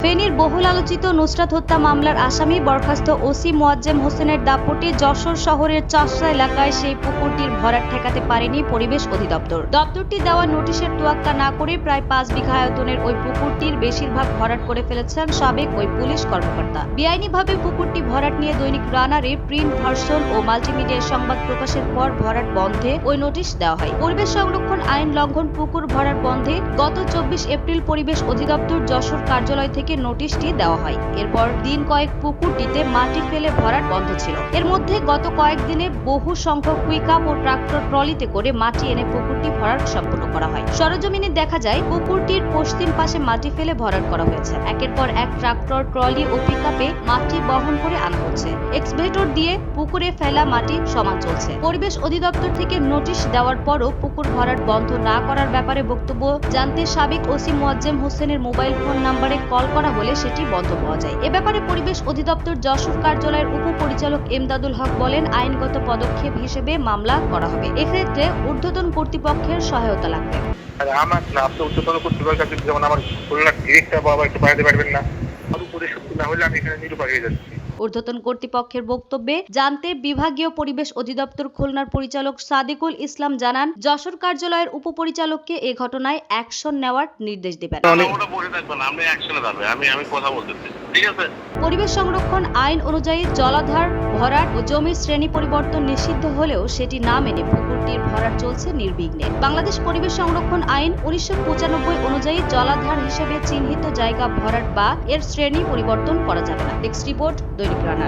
ফেনীর বহুল আলোচিত নুসরাত হত্যা মামলার আসামি বরখাস্ত ওসি মোয়াজ্জেম হোসেনের দাপটে যশোর শহরের চাষড়া এলাকায় সেই পুকুরটির ভরাট ঠেকাতে পারেনি পরিবেশ অধিদপ্তর। দপ্তরটি দেওয়া নোটিশের তোয়াক্কা না করে প্রায় 5 বিঘা আয়তনের ওই পুকুরটির বেশিরভাগ ভরাট করে ফেলেছেন সাবেক ওই পুলিশ কর্মকর্তা। বেআইনিভাবে পুকুরটি ভরাট নিয়ে দৈনিক রানারে প্রিন্ট ভার্সন ও মাল্টিমিডিয়ায় সংবাদ প্রকাশের পর ভরাট বন্ধে ওই নোটিশ দেওয়া হয়। পরিবেশ সংরক্ষণ আইন লঙ্ঘন পুকুর ভরাট বন্ধে গত 24 এপ্রিল পরিবেশ অধিদপ্তর যশোর কার্যালয় থেকে নোটিশটি দেওয়া হয়। এরপর দিন কয়েক পুকুরটিতে মাটি ফেলে ভরাট বন্ধ ছিল। এর মধ্যে গত কয়েকদিনে বহু সংখ্যক পিকআপ ও ট্রাক্টর ট্রলিতে করে মাটি এনে পুকুরটি ভরাট সম্পন্ন করা হয়। সরেজমিনে দেখা যায় পুকুরটির পশ্চিম পাশে মাটি ফেলে ভরাট করা হয়েছে। একের পর এক ট্রাক্টর, ট্রলি ও পিকআপে মাটি বহন করে আনা হচ্ছে। এক্সভেটর দিয়ে পুকুরে ফেলা মাটি সমান চলছে। পরিবেশ অধিদপ্তর থেকে নোটিশ দেওয়ার পরও পুকুর ভরাট বন্ধ না করার ব্যাপারে বক্তব্য জানতে সাবেক ওসি মোয়াজ্জেম হোসেনের মোবাইল ফোন নম্বরে কল করা হলে সেটি বন্ধ পাওয়া যায়। এ ব্যাপারে পরিবেশ অধিদপ্তর যশোর কার্যালয়ের উপপরিচালক এমদাদুল হক বলেন, আইনগত পদক্ষেপ হিসেবে মামলা করা হবে। এক্ষেত্রে ঊর্ধ্বতন কর্তৃপক্ষের সহায়তা লাগবে। আমার না, আপনি ঊর্ধ্বতন কর্তৃপক্ষের কাছে যেমন আমার খুলনার ডিরেক্টর বাবা একটু বাড়াতে পারবেন না? আর উপরে সত্যি না হলে আমি এখানে নিরুপায় হয়ে যাচ্ছি। ঊর্ধ্বতন কর্তৃপক্ষের বক্তব্যে জানতে বিভাগীয় পরিবেশ অধিদপ্তর খুলনার পরিচালক সাদিকুল ইসলাম জানান, যশোর কার্যালয়ের উপপরিচালককে এ ঘটনায় অ্যাকশন নেওয়ার নির্দেশ দেবেন। পরিবেশ সংরক্ষণ আইন অনুযায়ী জলাধার ভরাট ও জমির শ্রেণী পরিবর্তন নিষিদ্ধ হলেও সেটি না মেনে পুকুরটির ভরাট চলছে নির্বিঘ্নে। বাংলাদেশ পরিবেশ সংরক্ষণ আইন 1995 অনুযায়ী জলাধার হিসেবে চিহ্নিত জায়গা ভরাট বা এর শ্রেণী পরিবর্তন করা যাবে না। টেক্সট রিপোর্ট, দৈনিক রানার।